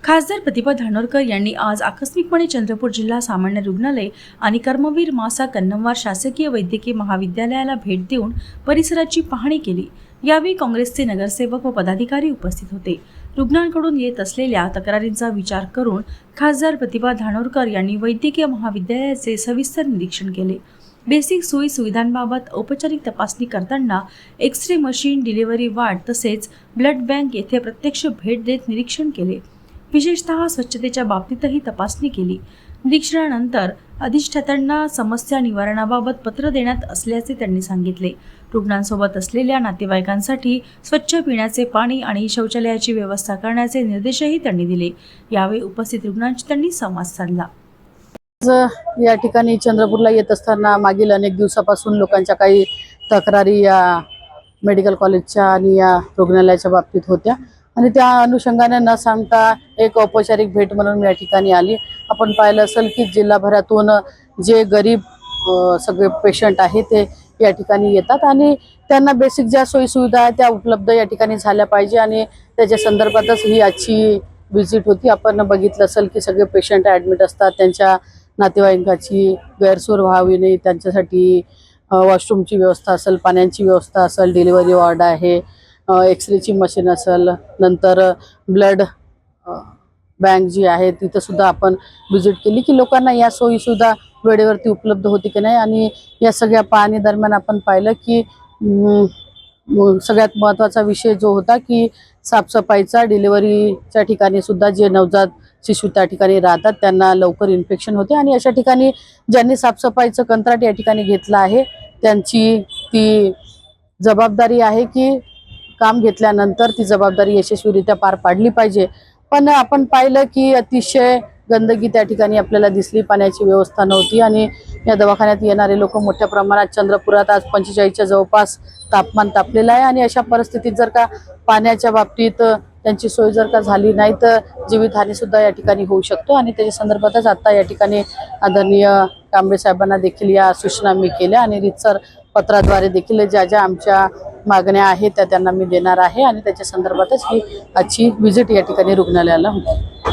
खासदार प्रतिभा धानोरकर यांनी आज आकस्मिकपणे चंद्रपूर जिल्हा सामान्य रुग्णालय आणि कर्मवीर मासा कन्नमवार शासकीय वैद्यकीय महाविद्यालयाला भेट देऊन परिसराची पाहणी केली। यावेळी काँग्रेसचे नगरसेवक व पदाधिकारी उपस्थित होते। रुग्णांकडून येत असलेल्या तक्रारींचा विचार करून खासदार प्रतिभा धानोरकर यांनी वैद्यकीय महाविद्यालयाचे सविस्तर निरीक्षण केले। बेसिक सोयी सुविधांबाबत औपचारिक तपासणी करताना एक्स-रे मशीन, डिलिव्हरी वार्ड तसेच ब्लड बँक येथे प्रत्यक्ष भेट देत निरीक्षण केले। विशेषतः स्वच्छतेच्या बाबतीतही तपासणी केली। निरीक्षणानंतर अधिष्ठात्यांना समस्या निवारणाबाबत पत्र देण्यात असल्याचे त्यांनी सांगितले। रुग्णांसोबत असलेल्या नातेवाईकांसाठी स्वच्छ पिण्याचे पाणी आणि शौचालयाची व्यवस्था करण्याचे निर्देशही त्यांनी दिले। यावेळी उपस्थित रुग्णांशी त्यांनी संवाद साधला। या ठिकाणी चंद्रपूरला येत असताना मागील अनेक दिवसापासून लोकांच्या काही तक्रारी या मेडिकल कॉलेजच्या आणि या रुग्णालयाच्या बाबतीत होत्या आणि त्या अनुषंगाने न सांगता एक औपचारिक भेट म्हणून या ठिकाणी आली। आपण पाहिलं असेल की जिल्हाभरातून जे गरीब सगळे पेशंट आहेत ते या ठिकाणी येतात आणि त्यांना बेसिक ज्या सोयी सुविधा आहेत त्या उपलब्ध या ठिकाणी झाल्या पाहिजे आणि त्याच्या संदर्भातच ही आजची विजिट होती। आपण बघितलं असेल की सगळे पेशंट ॲडमिट असतात, त्यांच्या नातेवाईकांची गैरसोय व्हावी नाही, त्यांच्यासाठी वॉशरूमची व्यवस्था असेल, पाण्याची व्यवस्था असेल, डिलिव्हरी वॉर्ड आहे, एक्सरेची मशीन असेल, नंतर ब्लड बँक जी आहे तिथं सुद्धा आपण व्हिजिट केली की लोकांना या सोयी सुद्धा वेळेवरती उपलब्ध होती की नाही। आणि या सगळ्या पाहणी दरम्यान आपण पाहिलं की सगळ्यात महत्त्वाचा विषय जो होता की साफसफाईचा, डिलिव्हरीच्या ठिकाणी सुद्धा जे नवजात शिशु त्या ठिकाणी राहतात त्यांना लवकर इन्फेक्शन होते आणि अशा ठिकाणी ज्यांनी साफसफाईचं कंत्राट या ठिकाणी घेतलं आहे त्यांची ती जबाबदारी आहे की काम घेतल्यानंतर ती जबाबदारी यशस्वीरित्या पार पाडली पाहिजे। पण आपण पाहिलं की अतिशय गंदगी त्या ठिकाणी आपल्याला दिसली, पाण्याची व्यवस्था नव्हती आणि या दवाखान्यात येणारे लोक मोठ्या प्रमाणात, चंद्रपुरात आज 45च्या जवळपास तापमान तापलेलं आहे आणि अशा परिस्थितीत जर का पाण्याच्या बाबतीत त्यांची सोय जर का झाली नाही तर जीवितहानी सुद्धा या ठिकाणी होऊ शकतो आणि त्याच्या संदर्भातच आता या ठिकाणी आदरणीय कांबळे साहेबांना देखील या सूचना मी केल्या आणि रीतसर पत्राद्वारे देखील ज्या ज्या आमच्या मागण्या आहेत त्या त्यांना मी देणार आहे आणि त्याच्या संदर्भातच ही आजची व्हिजिट या ठिकाणी रुग्णालयाला होती।